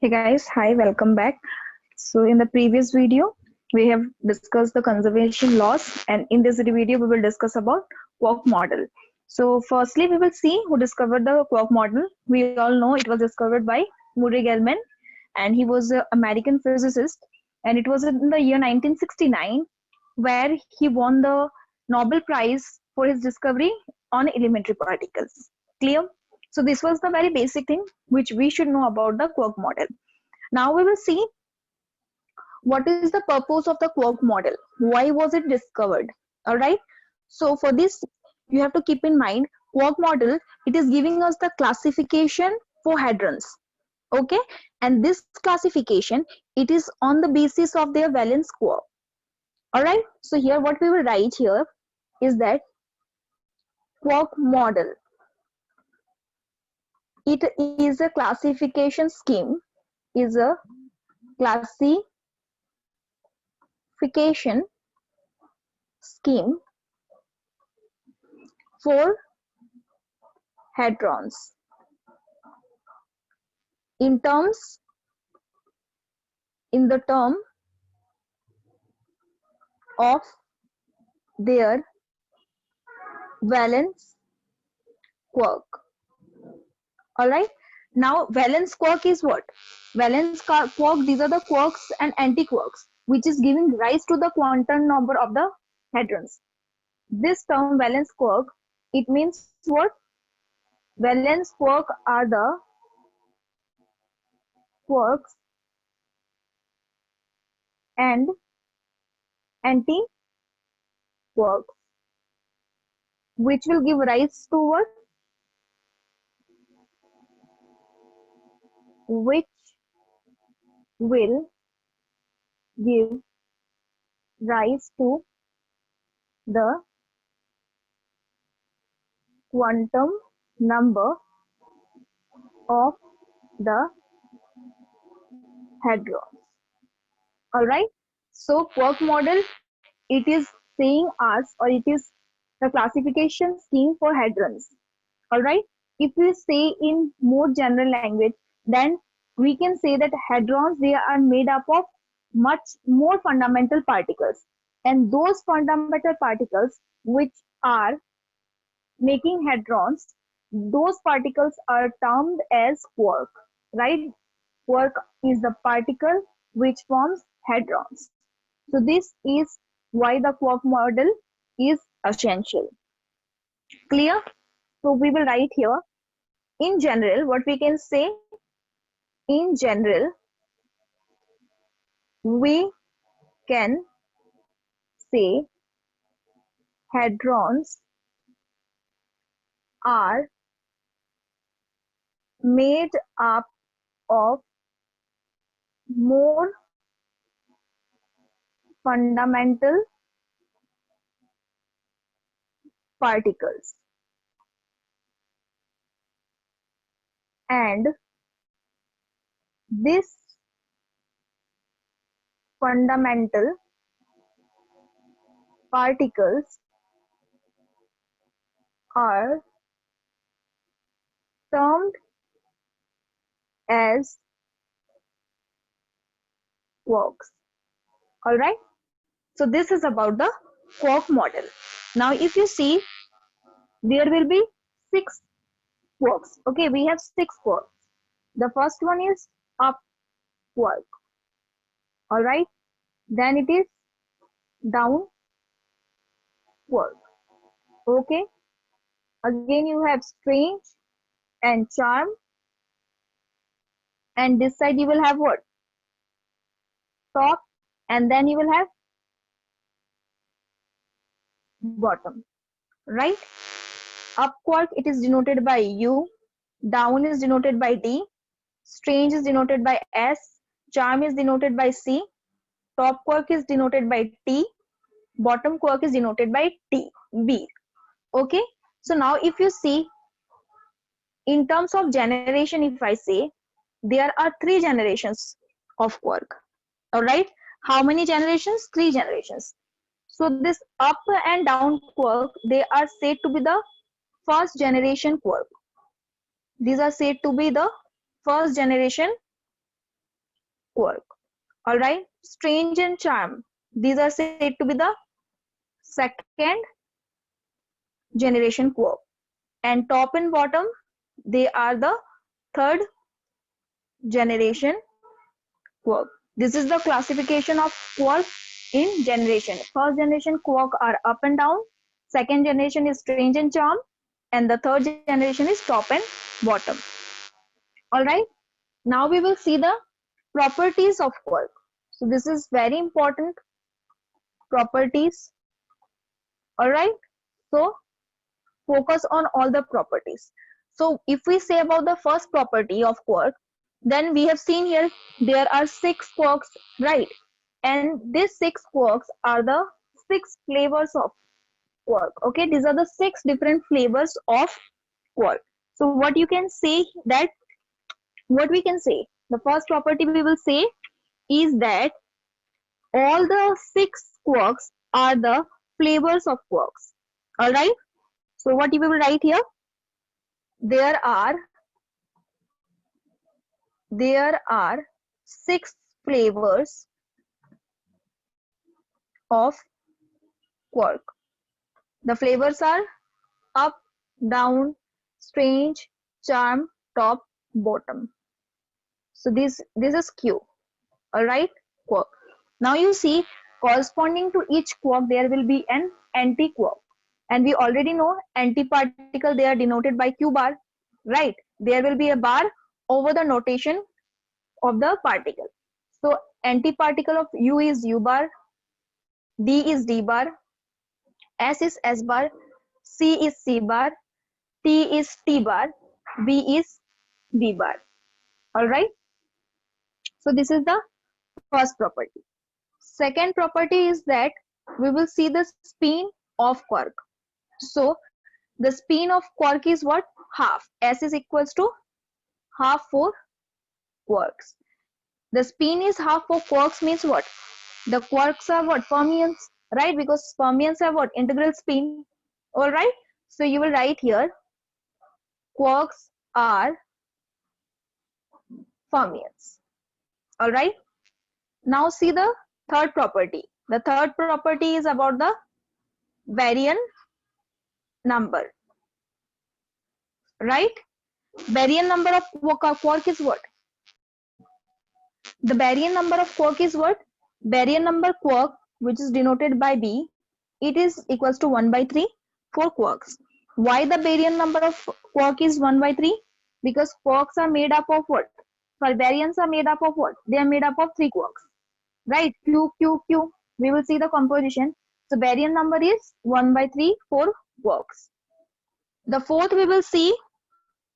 Hey guys, hi, welcome back. So in the previous video, we have discussed the conservation laws, and in this video, we will discuss about quark model. So firstly, we will see who discovered the quark model. We all know it was discovered by Murray Gell-Mann, and he was an American physicist, and it was in the year 1969 where he won the Nobel Prize for his discovery on elementary particles. Clear? So this was the very basic thing which we should know about the quark model. Now we will see what is the purpose of the quark model. Why was it discovered? All right. So for this, you have to keep in mind quark model. It is giving us the classification for hadrons. Okay, and this classification it is on the basis of their valence quark. All right. So here, what we will write here is that quark model. It is a classification scheme. Is a classification scheme for hadrons in the term of their valence quark. All right. Now valence quark is what? Valence quark, these are the quarks and antiquarks, which is giving rise to the quantum number of the hadrons. This term valence quark, it means what? Valence quark are the quarks and anti-quarks, which will give rise to what? Which will give rise to the quantum number of the hadrons. All right. So quark model, it is saying us, or it is the classification scheme for hadrons. All right. If we say in more general language, then we can say that hadrons, they are made up of much more fundamental particles, and those fundamental particles which are making hadrons, those particles are termed as quark, right? Quark is the particle which forms hadrons. So this is why the quark model is essential. Clear? So we will write here, in general, what we can say, in general, we can say hadrons are made up of more fundamental particles, and this fundamental particles are termed as quarks. All right. So this is about the quark model. Now, if you see, there will be 6 quarks. Okay, we have 6 quarks. The first one is up quark. All right. Then it is down quark. Okay. Again, you have strange and charm. And this side you will have what? Top. And then you will have bottom. Right? Up quark, it is denoted by U. Down is denoted by D. Strange is denoted by S. Charm is denoted by C. Top quark is denoted by T. Bottom quark is denoted by B. Okay. So now if you see, in terms of generation, if I say, there are 3 generations of quark. All right. How many generations? 3 generations. So this up and down quark, they are said to be the first generation quark. These are said to be the first generation quark. All right, strange and charm, these are said to be the second generation quark, and top and bottom, they are the third generation quark. This is the classification of quark in generation. First generation quark are up and down, second generation is strange and charm, and the third generation is top and bottom. All right, now we will see the properties of quark. So this is very important, properties. All right, so focus on all the properties. So if we say about the first property of quark, then we have seen here there are 6 quarks, right? And these 6 quarks are the 6 flavors of quark. Okay, these are the 6 different flavors of quark. So what you can say that, what we can say, the first property we will say is that all the 6 quarks are the flavors of quarks. All right, so what you will write here, there are 6 flavors of quark. The flavors are up, down, strange, charm, top, bottom. So this is Q. All right, quark. Now you see, corresponding to each quark there will be an anti-quark, and we already know antiparticle, they are denoted by Q bar, right? There will be a bar over the notation of the particle. So antiparticle of U is U bar, D is D bar, S is S bar, C is C bar, T is T bar, B is B bar. All right, so this is the first property. Second property is that we will see the spin of quark. So the spin of quark is what? Half. S is equals to half for quarks. The spin is half for quarks means what? The quarks are what? Fermions, right? Because fermions have what? Integral spin. All right, so you will write here quarks are fermions. All right, now see the third property. The third property is about the baryon number, right? Baryon number of quark is what? The baryon number of quark is what? Baryon number quark, which is denoted by B, it is equals to 1 by 3 for quarks. Why the baryon number of quark is 1 by 3? Because quarks are made up of what? Sorry, baryons are made up of what? They are made up of 3 quarks, right? Q, Q, Q. We will see the composition. So baryon number is 1 by 3 for quarks. The fourth we will see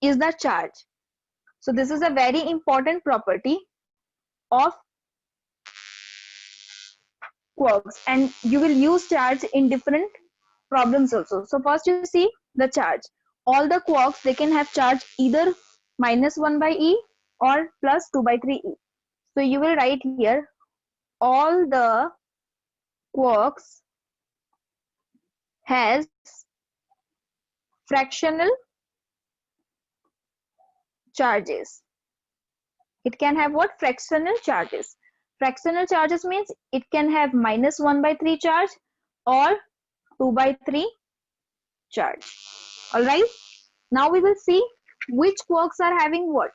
is the charge. So this is a very important property of quarks, and you will use charge in different problems also. So first you see the charge. All the quarks, they can have charge either minus 1 by E or plus 2 by 3 E. So you will write here all the quarks has fractional charges. It can have what? Fractional charges. Fractional charges means it can have minus 1 by 3 charge or 2 by 3 charge. All right, now we will see which quarks are having what?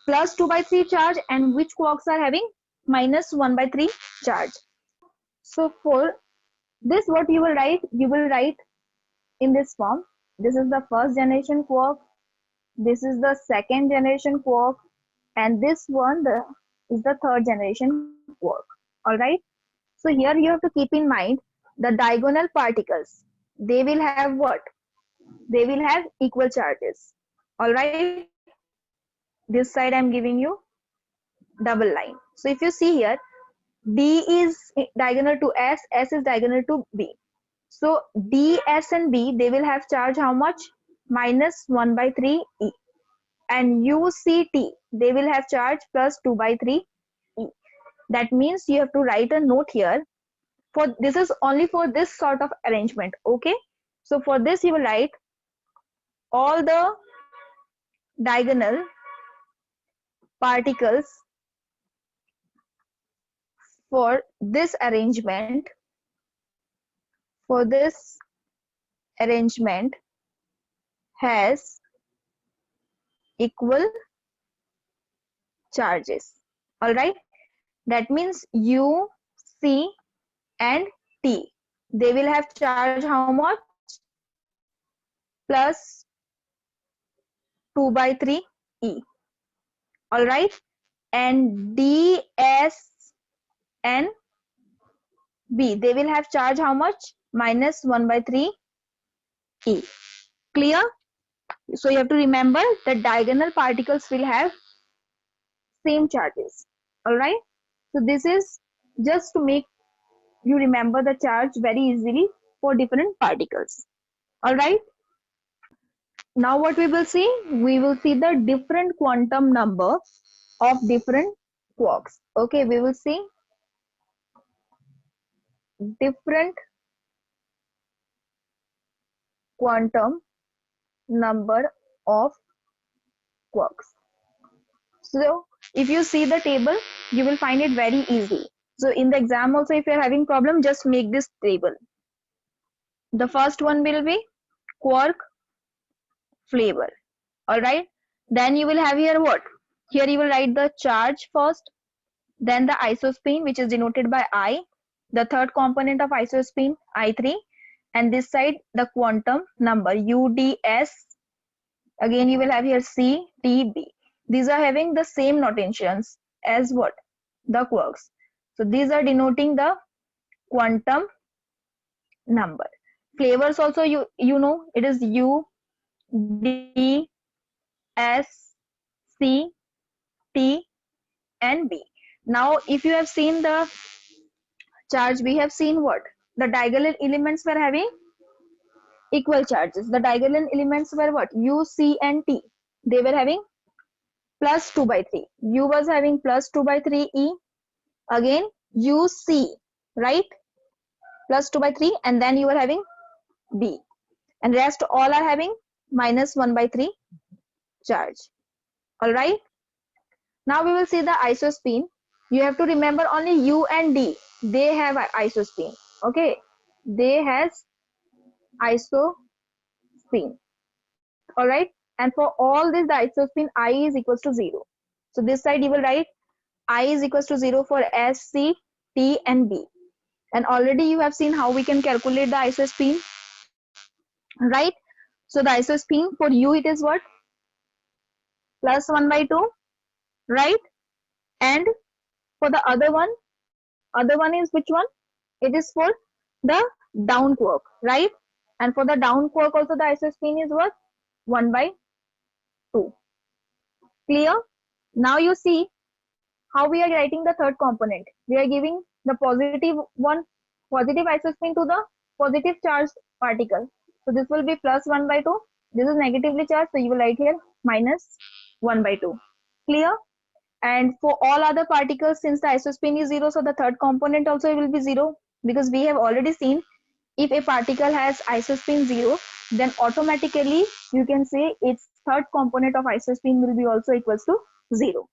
Plus 2 by 3 charge, and which quarks are having minus 1 by 3 charge. So for this, what you will write? You will write in this form. This is the first generation quark, this is the second generation quark, and this one is the third generation quark. All right, so here you have to keep in mind the diagonal particles, they will have what? They will have equal charges. All right, this side I'm giving you double line. So if you see here, D is diagonal to S, S is diagonal to B. So D, S and B, they will have charge how much? Minus 1 by 3 E. And U, C, T, they will have charge plus 2 by 3 E. That means you have to write a note here. For this is only for this sort of arrangement. Okay, so for this you will write all the diagonal particles for this arrangement, has equal charges. All right, that means U, C and T, they will have charge how much? Plus 2 by 3 E. All right, and D, S and B, they will have charge how much? Minus 1 by 3 E. Clear? So you have to remember that diagonal particles will have same charges. All right, so this is just to make you remember the charge very easily for different particles. All right, now what we will see? We will see the different quantum number of different quarks. Okay, we will see different quantum number of quarks. So if you see the table, you will find it very easy. So in the exam also, if you are having problem, just make this table. The first one will be quark flavor. All right, then you will have here what? Here you will write the charge first, then the isospin, which is denoted by I, the third component of isospin I3, and this side the quantum number UDS. Again you will have here C, T, B. These are having the same notations as what? The quarks. So these are denoting the quantum number. Flavors also you know it is U, D, S, C, T and B. Now if you have seen the charge, we have seen what? The diagonal elements were having equal charges. The diagonal elements were what? U, C and T. They were having plus 2 by 3. U was having plus 2 by 3 E. Again U, C, right? Plus 2 by 3, and then you are having B. And rest all are having minus 1 by 3 charge. All right. Now we will see the isospin. You have to remember only U and D. They have isospin. Okay. They has isospin. All right. And for all this, the isospin I is equals to 0. So this side you will write I is equals to 0 for S, C, T and B. And already you have seen how we can calculate the isospin. Right. So the isospin for U, it is what? Plus 1 by 2. Right. And for the other one is which one? It is for the down quark, right? And for the down quark also the isospin is what? 1 by 2. Clear? Now you see how we are writing the third component. We are giving the positive isospin to the positive charged particle. So this will be plus 1 by 2. This is negatively charged, so you will write here minus 1 by 2. Clear? And for all other particles, since the isospin is 0, so the third component also will be 0, because we have already seen if a particle has isospin 0, then automatically you can say its third component of isospin will be also equals to 0.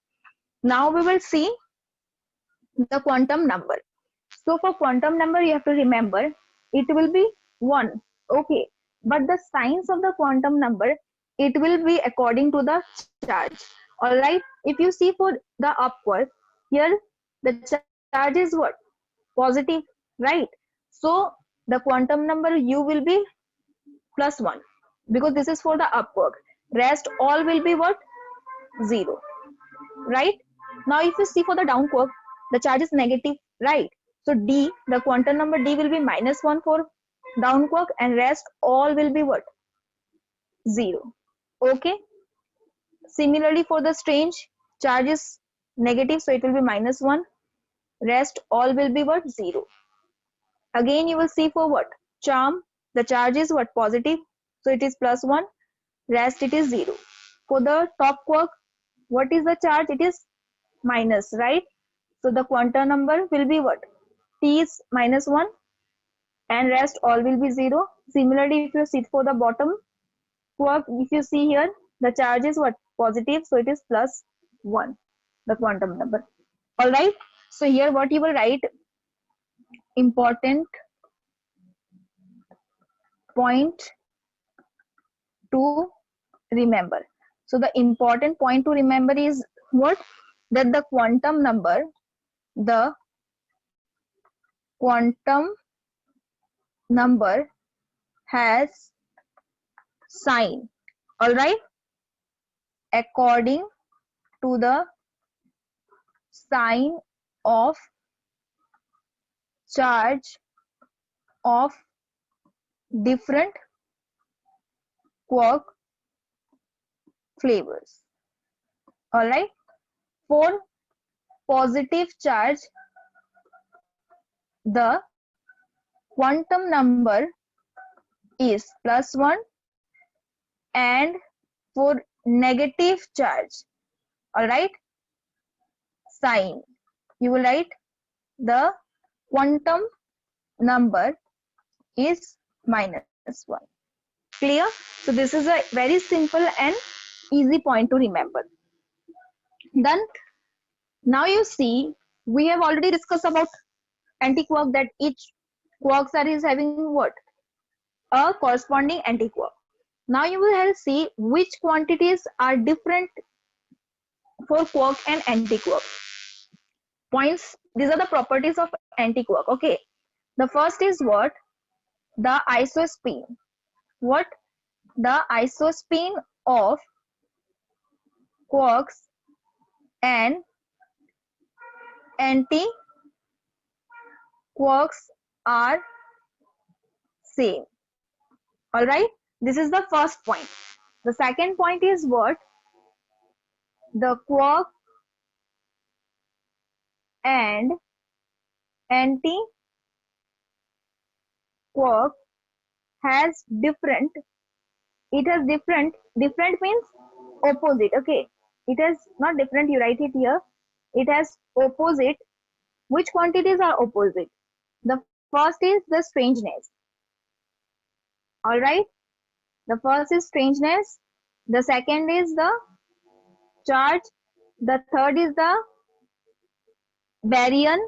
Now we will see the quantum number. So for quantum number, you have to remember it will be 1. Okay, but the signs of the quantum number, it will be according to the charge. All right, if you see for the up quark, here the charge is what? Positive, right? So the quantum number U will be plus 1, because this is for the up quark. Rest all will be what? 0, right? Now if you see for the down quark, the charge is negative, right? So D, the quantum number D will be minus 1 for down quark, and rest all will be what? 0. Okay. Similarly for the strange, charge is negative, so it will be minus 1. Rest all will be what? 0. Again you will see for what? Charm, the charge is what? Positive, so it is plus 1. Rest it is 0. For the top quark, what is the charge? It is minus, right? So the quantum number will be what? T is minus 1 and rest all will be 0. Similarly, if you see for the bottom quark, if you see here, the charge is what? Positive, so it is plus 1, the quantum number. All right. So here what you will write, important point to remember. So the important point to remember is what? That the quantum number has sign, all right, according to the sign of charge of different quark flavors, all right. For positive charge, the quantum number is +1, and for negative charge, all right, sign, you will write the quantum number is -1. Clear? So this is a very simple and easy point to remember. Then now you see, we have already discussed about antiquark, that each quark star is having what? A corresponding antiquark. Now you will have see which quantities are different for quark and antiquark. Points, these are the properties of antiquark. Okay. The first is what? The isospin. What? The isospin of quarks and antiquarks are same. All right. This is the first point. The second point is what? The quark and antiquark has different. It has different. Different means opposite. Okay. It has not different. You write it here. It has opposite. Which quantities are opposite? The first is the strangeness. All right. The first is strangeness. The second is the charge. The third is the baryon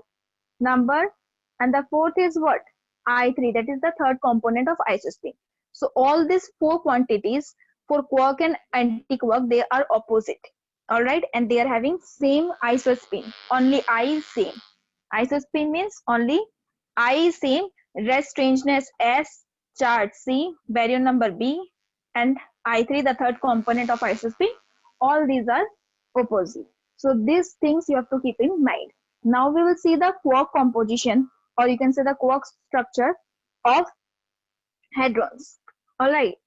number. And the fourth is what? I3. That is the third component of isospin. So all these four quantities for quark and antiquark, they are opposite. All right. And they are having same isospin. Only I is same. Isospin means only I is same. Rest strangeness S, charge C, baryon number B, and I3, the third component of isospin. All these are opposite. So these things you have to keep in mind. Now we will see the quark composition, or you can say the quark structure of hadrons. All right.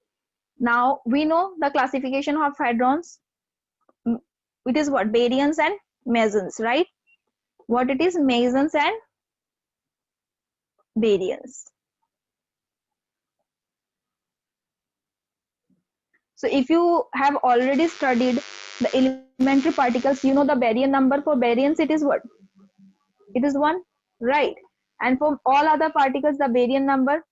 Now we know the classification of hadrons. It is what? Baryons and mesons, right? What it is? Mesons and baryons. So if you have already studied the elementary particles, you know the baryon number for baryons, it is what? It is 1, right? And for all other particles, the baryon number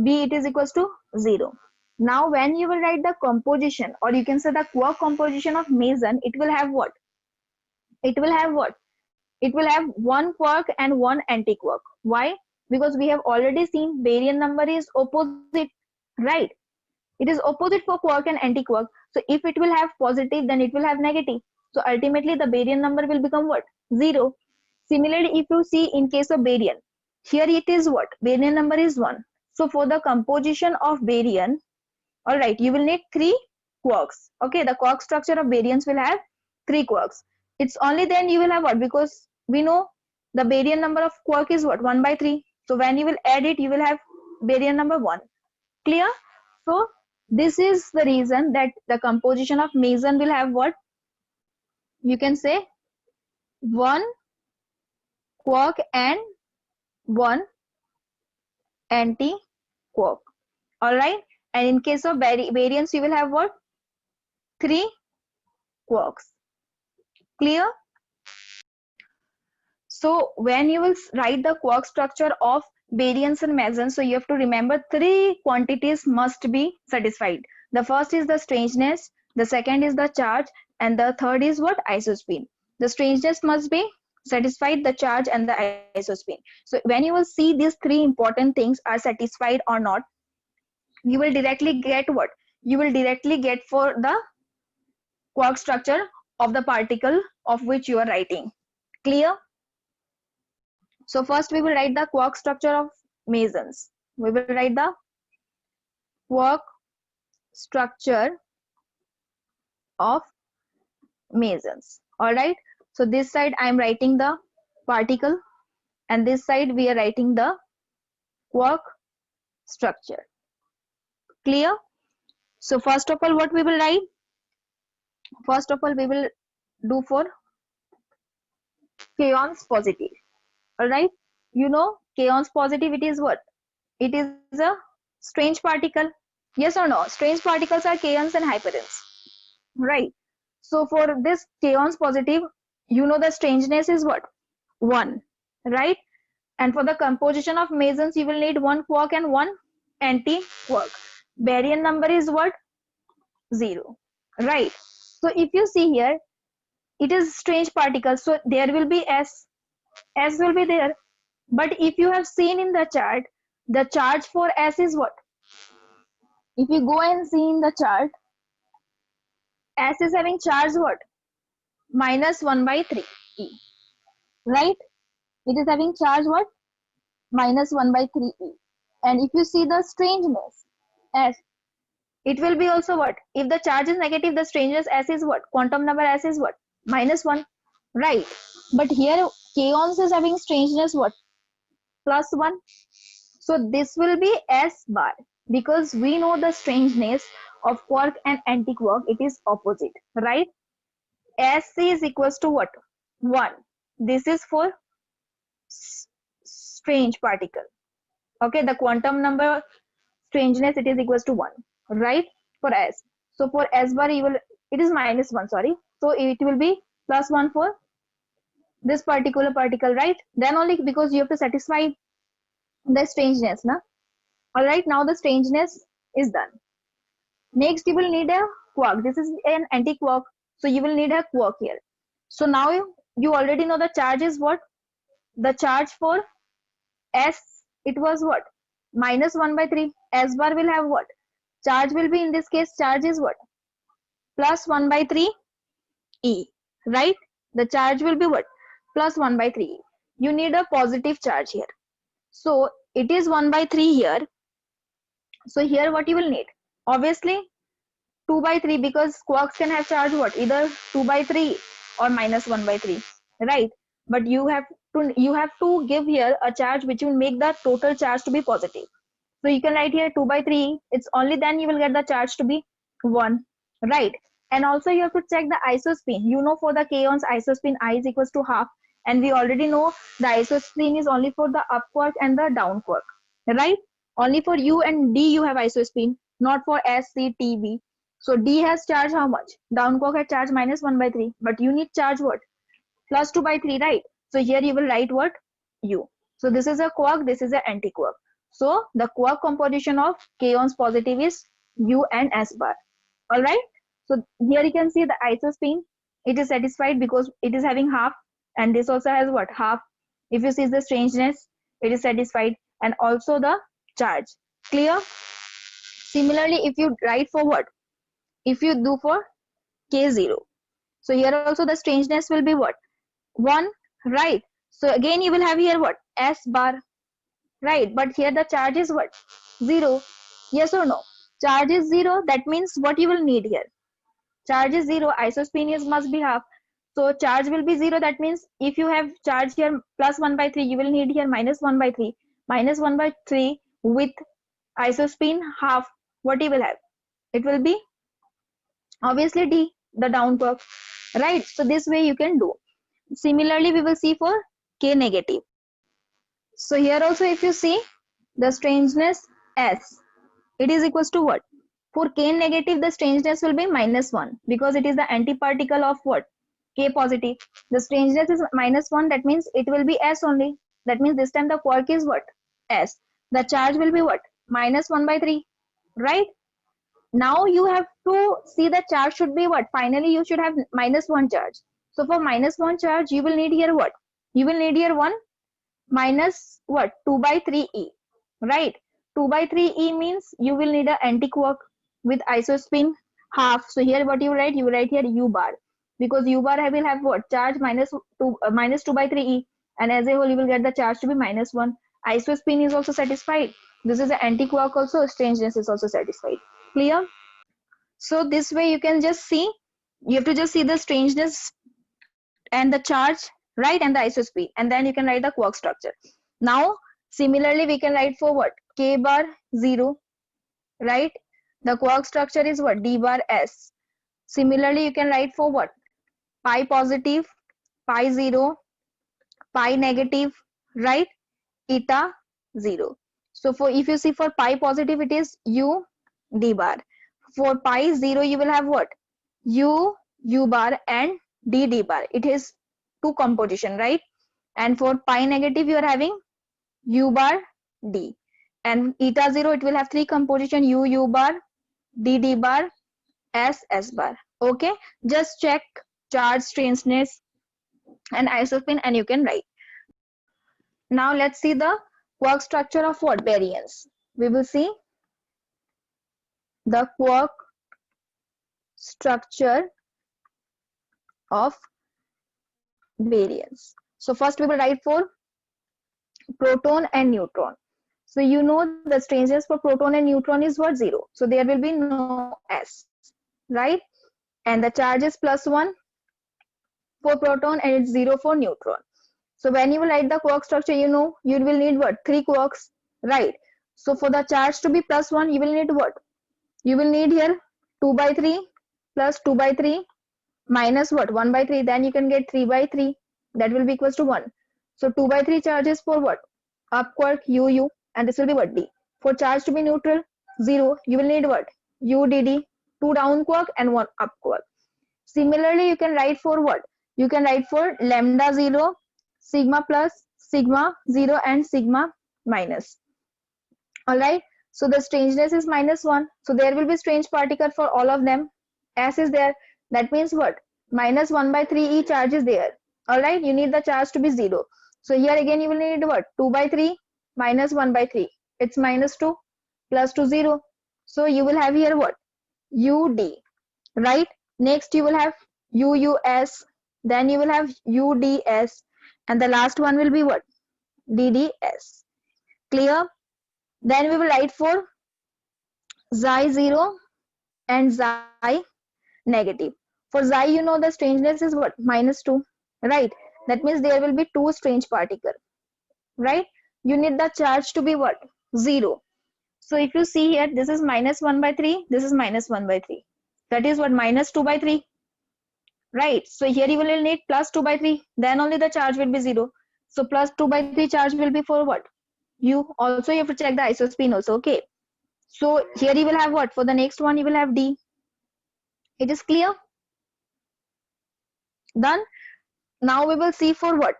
B, it is equals to 0. Now when you will write the composition, or you can say the quark composition of meson, it will have what? It will have what? It will have one quark and one antiquark. Why? Because we have already seen baryon number is opposite, right? It is opposite for quark and antiquark. So if it will have positive, then it will have negative. So ultimately the baryon number will become what? 0. Similarly, if you see in case of baryon, here it is what? Baryon number is 1. So for the composition of baryon, all right, you will need 3 quarks. Okay, the quark structure of baryons will have 3 quarks. It's only then you will have what? Because we know the baryon number of quark is what? 1/3. So when you will add it, you will have baryon number 1. Clear? So this is the reason that the composition of meson will have what? You can say 1 quark and 1 anti-quark. All right. And in case of baryons, you will have what? 3 quarks. Clear? So when you will write the quark structure of baryons and mesons, so you have to remember 3 quantities must be satisfied. The first is the strangeness, the second is the charge, and the third is what? Isospin. The strangeness must be satisfied the charge and the isospin. So when you will see these three important things are satisfied or not, you will directly get what? You will directly get for the quark structure of the particle of which you are writing. Clear? So first we will write the quark structure of mesons. We will write the quark structure of mesons. All right. So this side I am writing the particle, and this side we are writing the quark structure. Clear? So first of all, what we will write? First of all, we will do for kaons positive. All right. You know, kaons positive, it is what? It is a strange particle. Yes or no? Strange particles are kaons and hyperions. Right. So for this kaons positive, you know the strangeness is what? 1. Right. And for the composition of mesons, you will need one quark and one anti-quark. Baryon number is what? 0. Right. So if you see here, it is strange particles. So there will be S. S will be there. But if you have seen in the chart, the charge for S is what? If you go and see in the chart, S is having charge what? Minus 1 by 3 E. Right? It is having charge what? Minus 1 by 3 E. And if you see the strangeness, S, it will be also what? If the charge is negative, the strangeness S is what? Quantum number S is what? Minus 1. Right. But here kaons is having strangeness what? Plus 1. So this will be S bar, because we know the strangeness of quark and antiquark, it is opposite, right? S is equals to what? 1. This is for strange particle. Okay, the quantum number strangeness, it is equals to 1, right? For S. So for S bar, it is minus 1, sorry. So it will be plus 1 for this particular particle, right? Then only, because you have to satisfy the strangeness, na? All right, now the strangeness is done. Next, you will need a quark. This is an anti-quark, so you will need a quark here. So now you already know the charge is what? The charge for S, it was what? Minus 1 by 3. S bar will have what? Charge will be, in this case, charge is what? Plus 1 by 3 E, right? The charge will be what? Plus 1 by 3 E. You need a positive charge here. So it is 1 by 3 here. So here what you will need? Obviously 2 by 3, because quarks can have charge what? Either 2 by 3 or minus 1 by 3, right? But you have to give here a charge which will make the total charge to be positive. So you can write here 2 by 3. It's only then you will get the charge to be 1, right? And also you have to check the isospin. You know, for the kaons, isospin I is equals to half, and we already know the isospin is only for the up quark and the down quark, right? Only for U and D you have isospin, not for S, C, T, B. So D has charge how much? Down quark has charge minus 1 by 3, but you need charge what? Plus 2 by 3, right? So here you will write what? U. So this is a quark, this is an anti-quark. So the quark composition of kaons positive is U and S bar. All right. So here you can see the isospin. It is satisfied because it is having half, and this also has what? Half. If you see the strangeness, it is satisfied, and also the charge. Clear? Similarly, if you write for what? If you do for K0. So here also the strangeness will be what? 1, right? So again you will have here what? S bar, right? But here the charge is what? 0. Yes or no? Charge is 0. That means what you will need here? Charge is 0. Isospin is must be half. So charge will be 0. That means if you have charge here plus 1 by 3, you will need here minus 1 by 3. Minus 1 by 3 with isospin half. What you will have? It will be obviously D, the down quark, right? So this way you can do. Similarly, we will see for K negative. So here also if you see the strangeness S, it is equals to what? For K negative, the strangeness will be minus 1, because it is the antiparticle of what? K positive. The strangeness is minus 1, that means it will be S only. That means this time the quark is what? S. The charge will be what? Minus 1 by 3, right? Now you have to see the charge should be what? Finally, you should have minus 1 charge. So for minus 1 charge, you will need here what? You will need here 1 minus what? 2 by 3e, right? 2 by 3e means you will need an anti-quark with isospin half. So here what you write? You write here u bar, because u bar will have what? Charge minus 2 by 3e, and as a whole you will get the charge to be minus 1. Isospin is also satisfied. This is an anti-quark also. Strangeness is also satisfied. Clear? So this way you can just see, you have to just see the strangeness and the charge, right, and the isospin, and then you can write the quark structure. Now similarly we can write for what? K bar 0, right? The quark structure is what? D bar S. Similarly you can write for what? Pi positive, pi 0, pi negative, right? Eta 0. So for, if you see for pi positive, it is u d bar. For pi 0 you will have what? U bar and d bar. It is 2 composition, right? And for pi negative you are having u bar d, and eta 0 it will have 3 composition: u bar, d bar, s bar. Okay, just check charge, strangeness and isospin and you can write. Now let's see the quark structure of what? Baryons. We will see the quark structure of baryons. So first we will write for proton and neutron. So you know the strangeness for proton and neutron is what? 0. So there will be no s, right? And the charge is +1 for proton and it's 0 for neutron. So when you will write the quark structure, you know you will need what? 3 quarks, right? So for the charge to be +1, you will need what? You will need here 2 by 3 plus 2 by 3 minus what? 1 by 3. Then you can get 3 by 3. That will be equals to 1. So 2 by 3 charges for what? Up quark UU, and this will be what? D. For charge to be neutral 0, you will need what? UDD, 2 down quark and 1 up quark. Similarly you can write for what? You can write for lambda 0, sigma plus, sigma 0 and sigma minus. Alright, so the strangeness is -1. So there will be strange particle for all of them. S is there. That means what? -1 by 3e charge is there. Alright, you need the charge to be 0. So here again you will need what? 2 by 3 minus 1 by 3. It's -2 plus 2 0. So you will have here what? UD, right? Next you will have UUS, then you will have UDS, and the last one will be what? DDS. Clear? Then we will write for Xi 0 and Xi negative. For Xi, you know the strangeness is what? -2, right? That means there will be 2 strange particle, right? You need the charge to be what? 0. So if you see here, this is -1 by 3, this is -1 by 3. That is what? -2 by 3, right? So here you will need +2 by 3, then only the charge will be 0. So +2 by 3 charge will be for what? U. Also you have to check the isospin also, okay? So here you will have what? For the next one you will have D. It is clear? Done. Now we will see for what?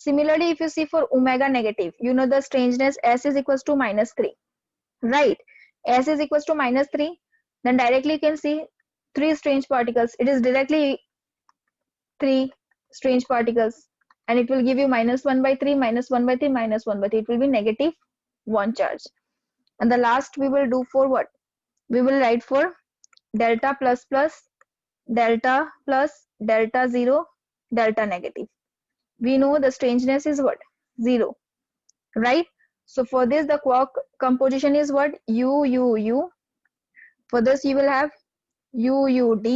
Similarly, if you see for omega negative, you know the strangeness S is equals to -3, right? S is equals to -3, then directly you can see 3 strange particles. It is directly 3 strange particles, and it will give you -1 by 3, -1 by 3, -1 by 3. It will be -1 charge. And the last we will do for what? We will write for delta plus plus, delta plus, delta 0, delta negative. We know the strangeness is what? 0, right? So for this the quark composition is what? UUU. For this you will have UUD.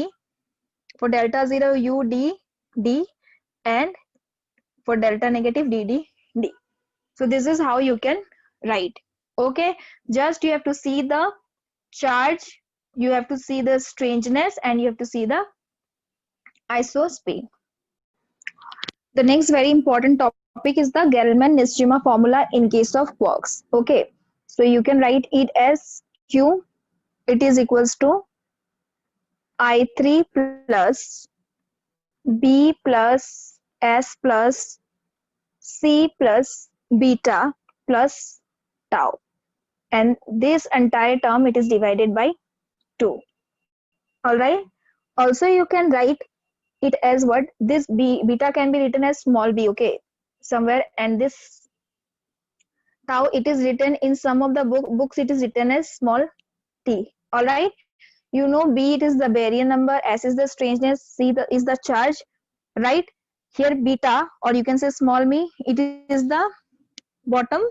For delta 0 UDD, and for delta negative DDD. So this is how you can write. Okay, just you have to see the charge, you have to see the strangeness, and you have to see the isospin. The next very important topic is the Gelman-Nystrom formula in case of quarks. Okay, so you can write it as Q. It is equals to I3 plus B plus S plus C plus beta plus tau, and this entire term it is divided by 2. All right. Also you can write it as what? This b beta can be written as small b, okay? somewhere, and this tau, it is written in some of the books, it is written as small t. All right, you know, B, it is the baryon number, S is the strangeness, C is the charge, right? Here beta, or you can say small m, it is the bottom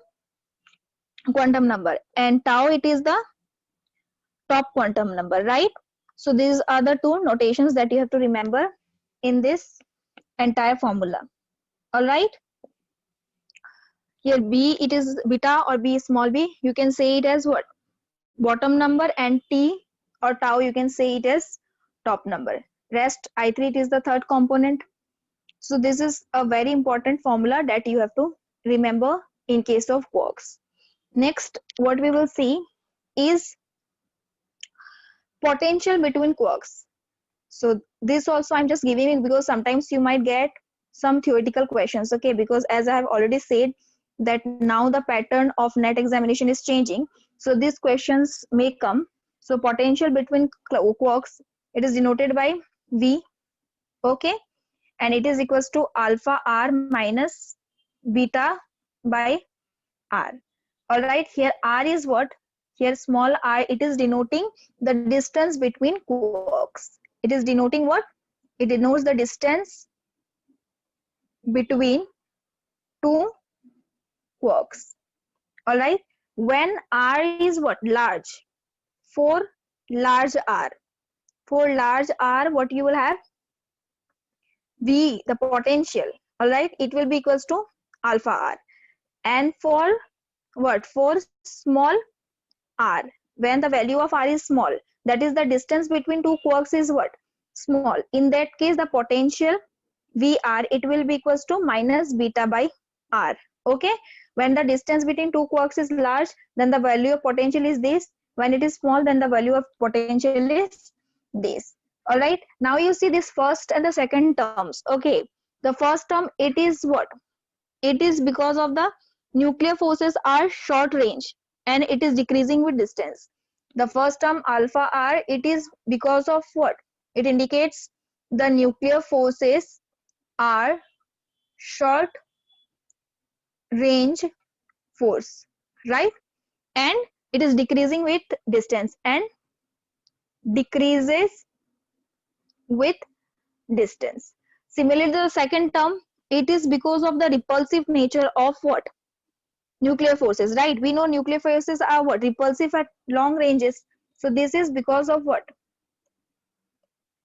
quantum number, and tau, it is the top quantum number, right? So these are the two notations that you have to remember in this entire formula. All right, here B, it is beta or B small b, you can say it as what, bottom number, and T or tau, you can say it as top number. Rest I3, it is the third component. So this is a very important formula that you have to remember in case of quarks. Next, what we will see is potential between quarks. So this also I'm just giving it because sometimes you might get some theoretical questions, okay? Because as I have already said that now the pattern of NET examination is changing, so these questions may come. So potential between quarks, it is denoted by V, okay? And it is equals to alpha R minus beta by R. All right, here R is what? Here small r, it is denoting the distance between quarks. It is denoting what? It denotes the distance between two quarks. All right, when R is what? Large. For large R. For large R, what you will have? V, the potential. All right, it will be equals to alpha R. And for what? For small r, when the value of r is small, that is the distance between two quarks is what? Small. In that case, the potential Vr, it will be equals to minus beta by r. Okay, when the distance between two quarks is large, then the value of potential is this. When it is small, then the value of potential is this. All right, now you see this first and the second terms. Okay, the first term, it is what? It is because of the nuclear forces are short range and it is decreasing with distance. The first term alpha R, it is because of what? It indicates the nuclear forces are short range force, right? And it is decreasing with distance and decreases with distance. Similarly, the second term, it is because of the repulsive nature of what? Nuclear forces, right? We know nuclear forces are what? Repulsive at long ranges. So this is because of what?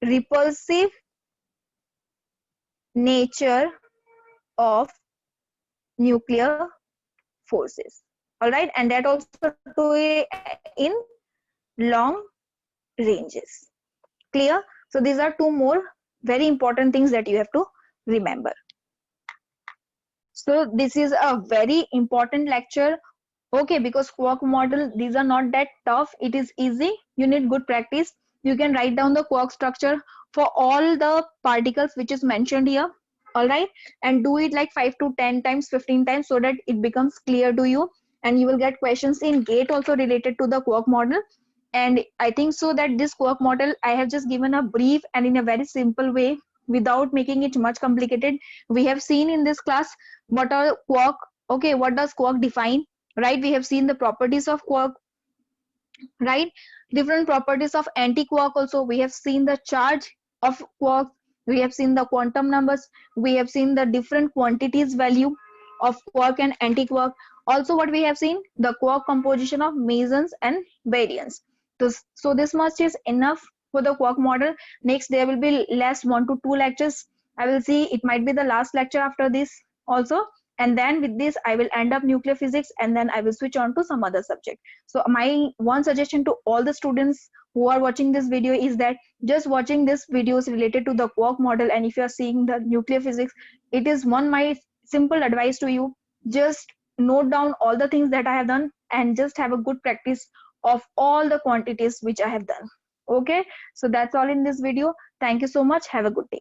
Repulsive nature of nuclear forces. All right, and that also in long ranges. Clear? So these are two more very important things that you have to remember. So this is a very important lecture. Okay, because quark model, these are not that tough. It is easy. You need good practice. You can write down the quark structure for all the particles which is mentioned here. All right, and do it like 5 to 10 times, 15 times, so that it becomes clear to you, and you will get questions in GATE also related to the quark model. And I think so that this quark model, I have just given a brief and in a very simple way without making it much complicated. We have seen in this class what are quark. Okay, what does quark define? Right, we have seen the properties of quark, right? Different properties of anti-quark also. We have seen the charge of quark, we have seen the quantum numbers, we have seen the different quantities value of quark and anti-quark. Also what we have seen, the quark composition of mesons and baryons. So this much is enough for the quark model. Next there will be last 1 to 2 lectures. I will see, it might be the last lecture after this also, and then with this I will end up nuclear physics, and then I will switch on to some other subject. So my one suggestion to all the students who are watching this video is that just watching this videos related to the quark model, and if you are seeing the nuclear physics, it is one my simple advice to you. Just note down all the things that I have done and just have a good practice of all the quantities which I have done. Okay, so that's all in this video. Thank you so much. Have a good day.